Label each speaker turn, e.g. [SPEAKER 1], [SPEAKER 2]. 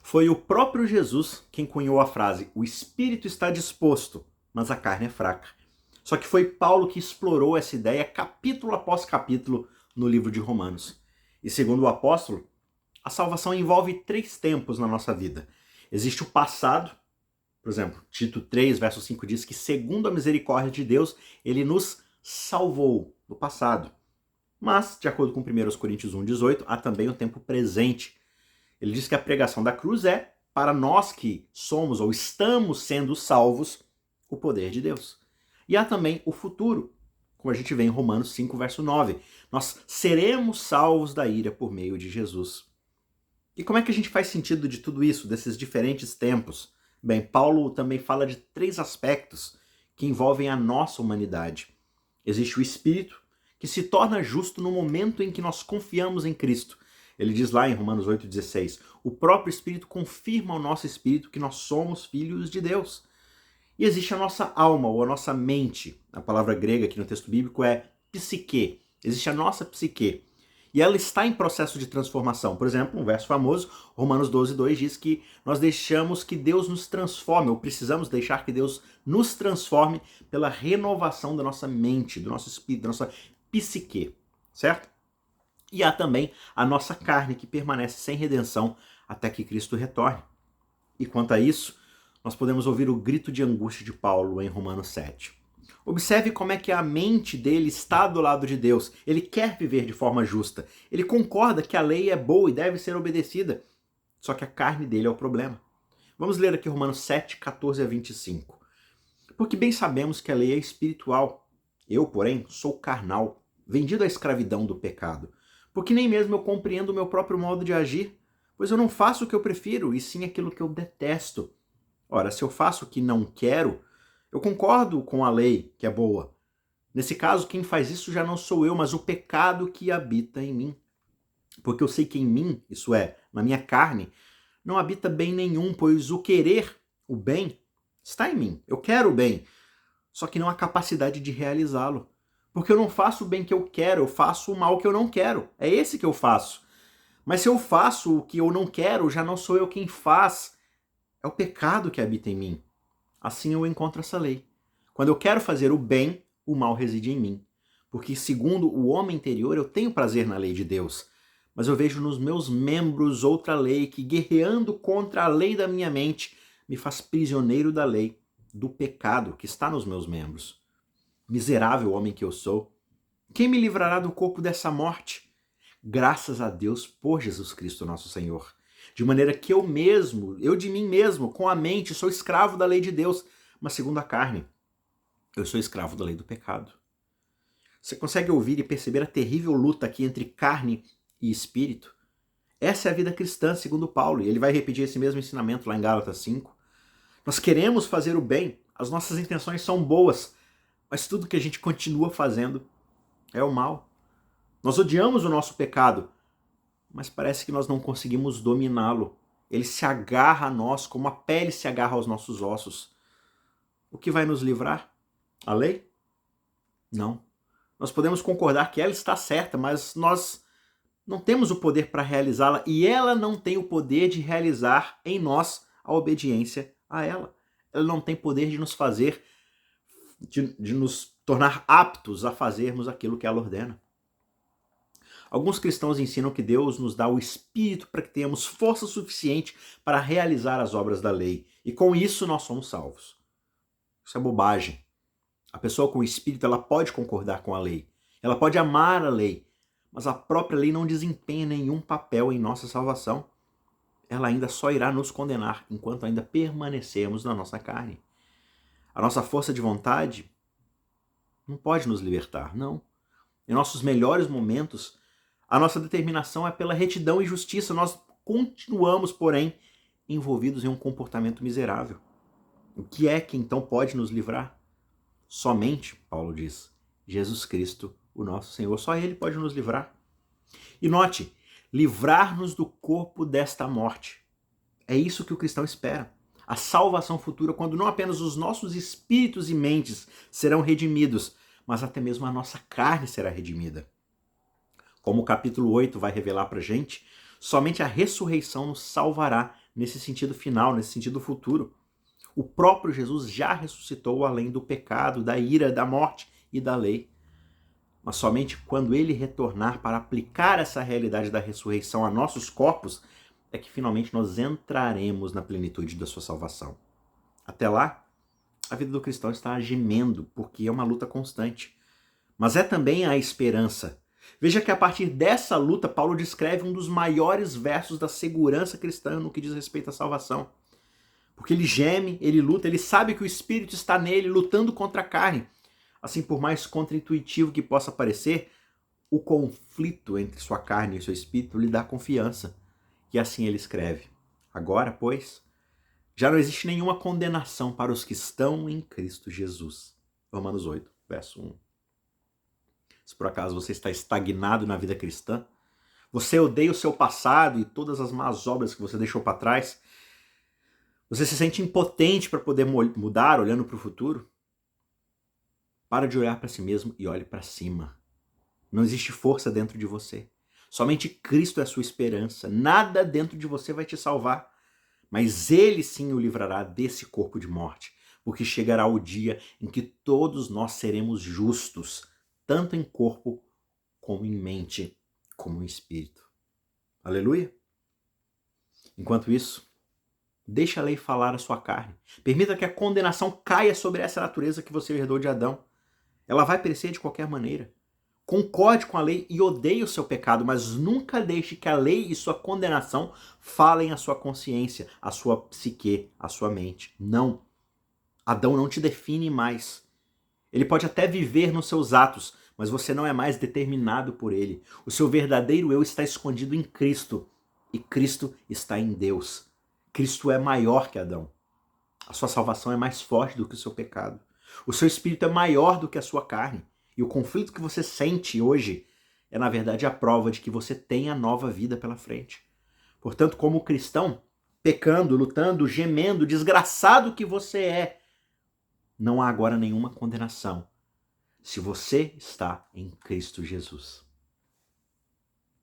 [SPEAKER 1] Foi o próprio Jesus quem cunhou a frase: o espírito está disposto, mas a carne é fraca. Só que foi Paulo que explorou essa ideia capítulo após capítulo no livro de Romanos. E segundo o apóstolo, a salvação envolve 3 tempos na nossa vida. Existe o passado, por exemplo, Tito 3, verso 5 diz que segundo a misericórdia de Deus, ele nos salvou no passado. Mas, de acordo com 1 Coríntios 1,18, há também o tempo presente. Ele diz que a pregação da cruz é, para nós que somos ou estamos sendo salvos, o poder de Deus. E há também o futuro, como a gente vê em Romanos 5, verso 9. Nós seremos salvos da ira por meio de Jesus. E como é que a gente faz sentido de tudo isso, desses diferentes tempos? Bem, Paulo também fala de 3 aspectos que envolvem a nossa humanidade. Existe o Espírito, que se torna justo no momento em que nós confiamos em Cristo. Ele diz lá em Romanos 8,16, o próprio Espírito confirma ao nosso espírito que nós somos filhos de Deus. E existe a nossa alma, ou a nossa mente. A palavra grega aqui no texto bíblico é psique. Existe a nossa psique. E ela está em processo de transformação. Por exemplo, um verso famoso, Romanos 12,2 diz que nós deixamos que Deus nos transforme, ou precisamos deixar que Deus nos transforme pela renovação da nossa mente, do nosso espírito, da nossa psique, certo? E há também a nossa carne, que permanece sem redenção até que Cristo retorne. E quanto a isso, nós podemos ouvir o grito de angústia de Paulo em Romanos 7. Observe como é que a mente dele está do lado de Deus. Ele quer viver de forma justa. Ele concorda que a lei é boa e deve ser obedecida. Só que a carne dele é o problema. Vamos ler aqui Romanos 7, 14 a 25. Porque bem sabemos que a lei é espiritual. Eu, porém, sou carnal, vendido à escravidão do pecado. Porque nem mesmo eu compreendo o meu próprio modo de agir, pois eu não faço o que eu prefiro, e sim aquilo que eu detesto. Ora, se eu faço o que não quero, eu concordo com a lei, que é boa. Nesse caso, quem faz isso já não sou eu, mas o pecado que habita em mim. Porque eu sei que em mim, isso é, na minha carne, não habita bem nenhum, pois o querer, o bem, está em mim. Eu quero o bem, só que não há capacidade de realizá-lo. Porque eu não faço o bem que eu quero, eu faço o mal que eu não quero. É esse que eu faço. Mas se eu faço o que eu não quero, já não sou eu quem faz. É o pecado que habita em mim. Assim eu encontro essa lei. Quando eu quero fazer o bem, o mal reside em mim. Porque, segundo o homem interior, eu tenho prazer na lei de Deus. Mas eu vejo nos meus membros outra lei que, guerreando contra a lei da minha mente, me faz prisioneiro da lei, do pecado que está nos meus membros. Miserável homem que eu sou, quem me livrará do corpo dessa morte? Graças a Deus por Jesus Cristo, nosso Senhor. De maneira que eu de mim mesmo, com a mente, sou escravo da lei de Deus, mas segundo a carne, eu sou escravo da lei do pecado. Você consegue ouvir e perceber a terrível luta aqui entre carne e espírito? Essa é a vida cristã, segundo Paulo, e ele vai repetir esse mesmo ensinamento lá em Gálatas 5. Nós queremos fazer o bem, as nossas intenções são boas, mas tudo que a gente continua fazendo é o mal. Nós odiamos o nosso pecado, mas parece que nós não conseguimos dominá-lo. Ele se agarra a nós como a pele se agarra aos nossos ossos. O que vai nos livrar? A lei? Não. Nós podemos concordar que ela está certa, mas nós não temos o poder para realizá-la e ela não tem o poder de realizar em nós a obediência a ela. Ela não tem poder de nos fazer, de nos tornar aptos a fazermos aquilo que ela ordena. Alguns cristãos ensinam que Deus nos dá o Espírito para que tenhamos força suficiente para realizar as obras da lei. E com isso nós somos salvos. Isso é bobagem. A pessoa com o Espírito ela pode concordar com a lei. Ela pode amar a lei. Mas a própria lei não desempenha nenhum papel em nossa salvação. Ela ainda só irá nos condenar enquanto ainda permanecermos na nossa carne. A nossa força de vontade não pode nos libertar, não. Em nossos melhores momentos, a nossa determinação é pela retidão e justiça. Nós continuamos, porém, envolvidos em um comportamento miserável. O que é que então pode nos livrar? Somente, Paulo diz, Jesus Cristo, o nosso Senhor. Só Ele pode nos livrar. E note, livrar-nos do corpo desta morte. É isso que o cristão espera. A salvação futura, quando não apenas os nossos espíritos e mentes serão redimidos, mas até mesmo a nossa carne será redimida. Como o capítulo 8 vai revelar para a gente, somente a ressurreição nos salvará nesse sentido final, nesse sentido futuro. O próprio Jesus já ressuscitou além do pecado, da ira, da morte e da lei. Mas somente quando ele retornar para aplicar essa realidade da ressurreição a nossos corpos, é que finalmente nós entraremos na plenitude da sua salvação. Até lá, a vida do cristão está gemendo, porque é uma luta constante. Mas é também a esperança. Veja que a partir dessa luta, Paulo descreve um dos maiores versos da segurança cristã no que diz respeito à salvação. Porque ele geme, ele luta, ele sabe que o Espírito está nele, lutando contra a carne. Assim, por mais contraintuitivo que possa parecer, o conflito entre sua carne e seu espírito lhe dá confiança. E assim ele escreve: agora, pois, já não existe nenhuma condenação para os que estão em Cristo Jesus. Romanos 8, verso 1. Se por acaso você está estagnado na vida cristã, você odeia o seu passado e todas as más obras que você deixou para trás, você se sente impotente para poder mudar olhando para o futuro, para de olhar para si mesmo e olhe para cima. Não existe força dentro de você. Somente Cristo é a sua esperança. Nada dentro de você vai te salvar. Mas Ele sim o livrará desse corpo de morte, porque chegará o dia em que todos nós seremos justos, tanto em corpo, como em mente, como em espírito. Aleluia? Enquanto isso, deixa a lei falar a sua carne. Permita que a condenação caia sobre essa natureza que você herdou de Adão. Ela vai perecer de qualquer maneira. Concorde com a lei e odeie o seu pecado, mas nunca deixe que a lei e sua condenação falem à sua consciência, à sua psique, à sua mente. Não. Adão não te define mais. Ele pode até viver nos seus atos, mas você não é mais determinado por ele. O seu verdadeiro eu está escondido em Cristo, e Cristo está em Deus. Cristo é maior que Adão. A sua salvação é mais forte do que o seu pecado. O seu espírito é maior do que a sua carne. E o conflito que você sente hoje é, na verdade, a prova de que você tem a nova vida pela frente. Portanto, como cristão, pecando, lutando, gemendo, desgraçado que você é, não há agora nenhuma condenação se você está em Cristo Jesus.